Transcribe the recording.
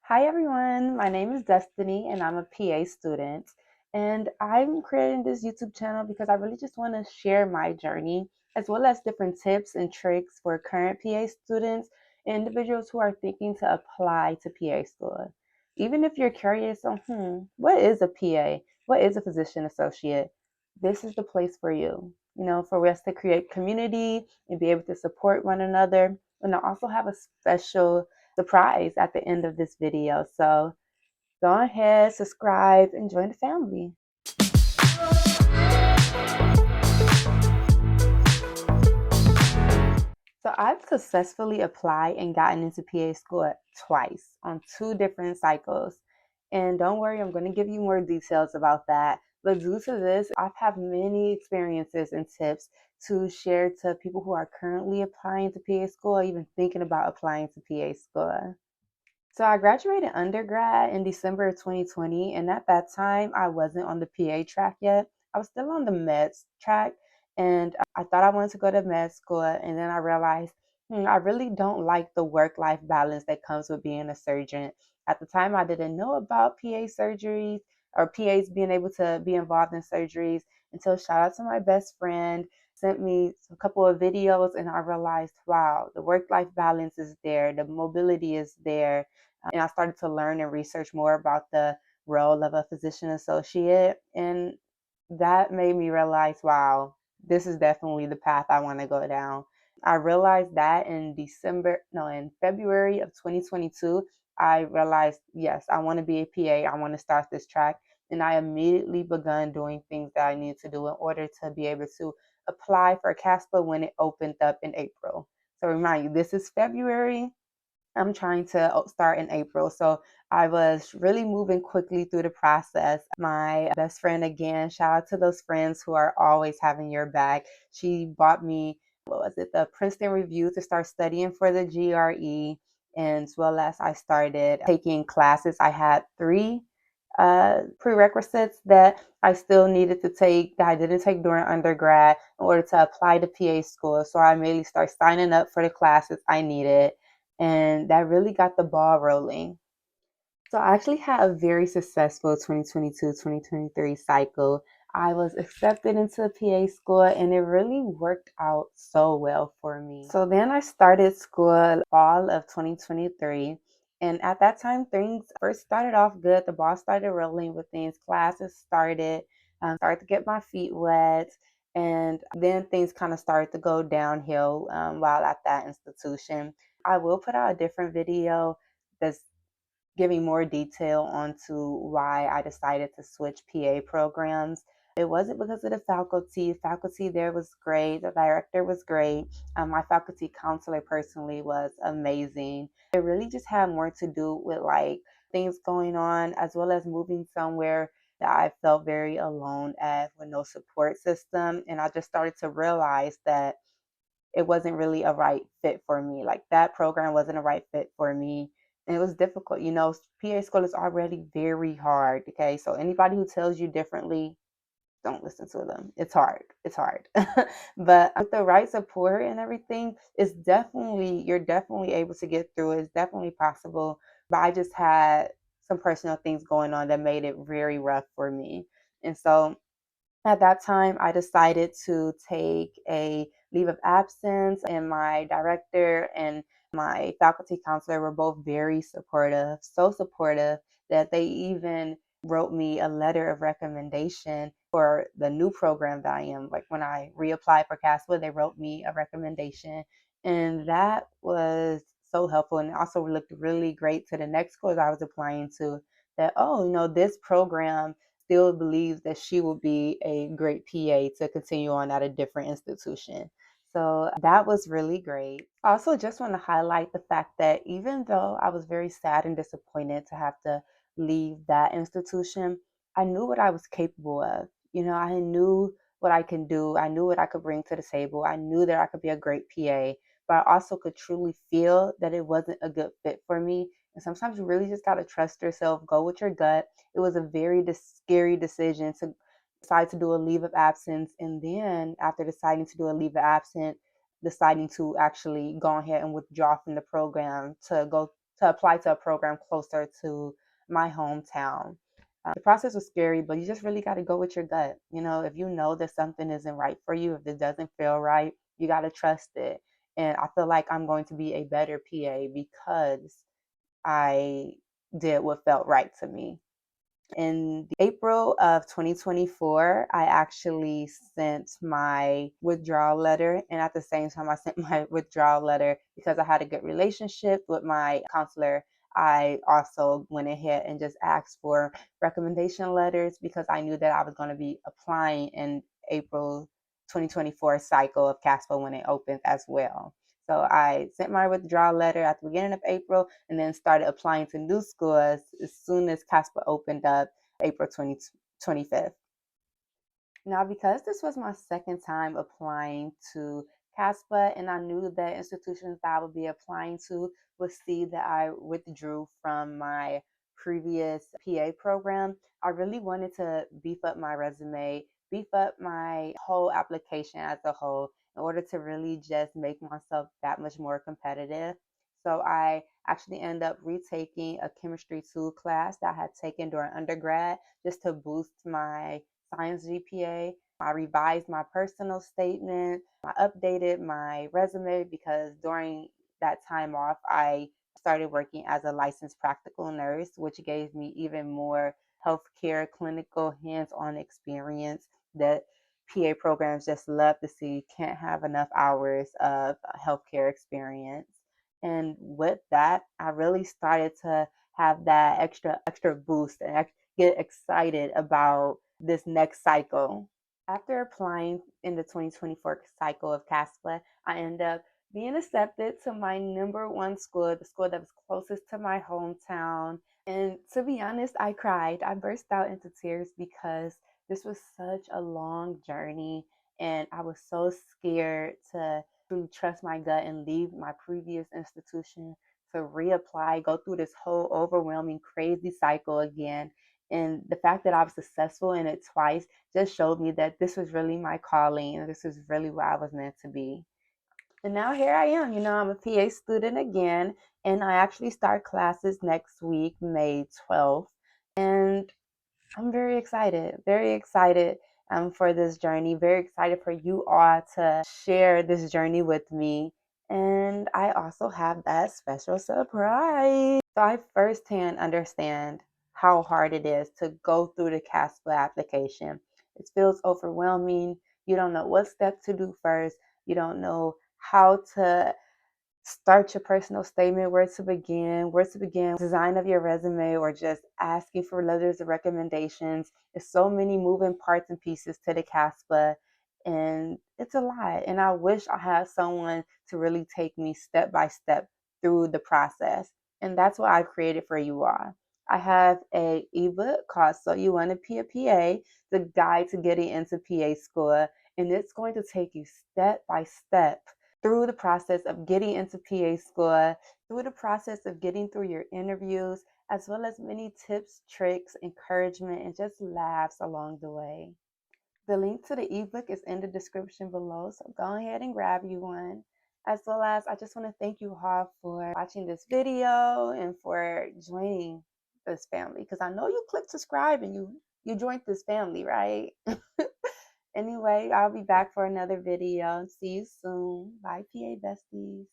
Hi everyone, my name is Destiny and I'm a PA student. And I'm creating this YouTube channel because I really just want to share my journey as well as different tips and tricks for current PA students and individuals who are thinking to apply to PA school. Even if you're curious on, what is a PA? What is a physician associate? This is the place for you, for us to create community and be able to support one another. And I also have a special surprise at the end of this video. So go ahead, subscribe, and join the family. So I've successfully applied and gotten into PA school twice on two different cycles. And don't worry, I'm going to give you more details about that. But due to this, I've had many experiences and tips to share to people who are currently applying to PA school or even thinking about applying to PA school. So I graduated undergrad in December of 2020, and at that time, I wasn't on the PA track yet. I was still on the meds track, and I thought I wanted to go to med school, and then I realized I really don't like the work-life balance that comes with being a surgeon. At the time, I didn't know about PA surgeries or PAs being able to be involved in surgeries until shout out to my best friend sent me a couple of videos, and I realized, wow, the work-life balance is there, the mobility is there, and I started to learn and research more about the role of a physician associate. And that made me realize, wow, this is definitely the path I want to go down. I realized that in February of 2022, I realized, yes, I want to be a PA. I want to start this track. And I immediately begun doing things that I need to do in order to be able to apply for CASPA when it opened up in April. So remind you, this is February. I'm trying to start in April. So I was really moving quickly through the process. My best friend, again, shout out to those friends who are always having your back. She bought me, what was it, the Princeton Review to start studying for the GRE. And as well as I started taking classes. I had three prerequisites that I still needed to take that I didn't take during undergrad in order to apply to PA school. So I immediately started signing up for the classes I needed, and that really got the ball rolling. So I actually had a very successful 2022-2023 cycle. I was accepted into PA school and it really worked out so well for me. So then I started school fall of 2023. And at that time, things first started off good. The ball started rolling with things. Classes started to get my feet wet. And then things kind of started to go downhill while at that institution. I will put out a different video that's giving more detail onto why I decided to switch PA programs. It wasn't because of the faculty. Faculty there was great. The director was great. My faculty counselor personally was amazing. It really just had more to do with like things going on as well as moving somewhere that I felt very alone at with no support system. And I just started to realize that it wasn't really a right fit for me. Like that program wasn't a right fit for me. And it was difficult. PA school is already very hard. Okay. So anybody who tells you differently, don't listen to them. It's hard. It's hard. But with the right support and everything, you're definitely able to get through it. It's definitely possible. But I just had some personal things going on that made it very rough for me. And so at that time, I decided to take a leave of absence, and my director and my faculty counselor were both very supportive, so supportive that they even wrote me a letter of recommendation for the new program that I am. Like when I reapplied for CASPA, they wrote me a recommendation, and that was so helpful. And it also looked really great to the next course I was applying to. That, oh, this program still believes that she will be a great PA to continue on at a different institution. So that was really great. I also just want to highlight the fact that even though I was very sad and disappointed to have to leave that institution, I knew what I was capable of. I knew what I can do. I knew what I could bring to the table. I knew that I could be a great PA, but I also could truly feel that it wasn't a good fit for me. And sometimes you really just got to trust yourself, go with your gut. It was a very scary decision to decide to do a leave of absence. And then after deciding to do a leave of absence, deciding to actually go ahead and withdraw from the program to go to apply to a program closer to my hometown. The process was scary, but you just really got to go with your gut. You know, if you know that something isn't right for you, if it doesn't feel right, you got to trust it. And I feel like I'm going to be a better PA because I did what felt right to me. In April of 2024, I actually sent my withdrawal letter. And at the same time, I sent my withdrawal letter because I had a good relationship with my counselor. I also went ahead and just asked for recommendation letters because I knew that I was going to be applying in April 2024 cycle of CASPA when it opens as well. So I sent my withdrawal letter at the beginning of April and then started applying to new schools as soon as CASPA opened up April 25th. Now, because this was my second time applying to CASPA, and I knew that institutions that I would be applying to would see that I withdrew from my previous PA program, I really wanted to beef up my resume, beef up my whole application as a whole in order to really just make myself that much more competitive. So I actually ended up retaking a chemistry 2 class that I had taken during undergrad just to boost my science GPA. I revised my personal statement. I updated my resume because during that time off, I started working as a licensed practical nurse, which gave me even more healthcare clinical hands-on experience that PA programs just love to see. You can't have enough hours of healthcare experience. And with that, I really started to have that extra boost and get excited about this next cycle. After applying in the 2024 cycle of CASPA, I ended up being accepted to my number one school, the school that was closest to my hometown. And to be honest, I cried. I burst out into tears because this was such a long journey, and I was so scared to trust my gut and leave my previous institution to reapply, go through this whole overwhelming, crazy cycle again. And the fact that I was successful in it twice just showed me that this was really my calling and this was really what I was meant to be. And now here I am, I'm a PA student again, and I actually start classes next week, May 12th. And I'm very excited for this journey, very excited for you all to share this journey with me. And I also have that special surprise. So I firsthand understand how hard it is to go through the CASPA application. It feels overwhelming. You don't know what step to do first. You don't know how to start your personal statement, where to begin, design of your resume, or just asking for letters of recommendations. There's so many moving parts and pieces to the CASPA, and it's a lot. And I wish I had someone to really take me step by step through the process. And that's what I created for you all. I have a ebook called So You Want to Be a PA, the guide to getting into PA school, and it's going to take you step by step through the process of getting into PA school, through the process of getting through your interviews, as well as many tips, tricks, encouragement, and just laughs along the way. The link to the ebook is in the description below, so go ahead and grab you one. As well as, I just want to thank you all for watching this video and for joining this family, because I know you clicked subscribe and you joined this family, right? Anyway, I'll be back for another video. See you soon. Bye, PA besties.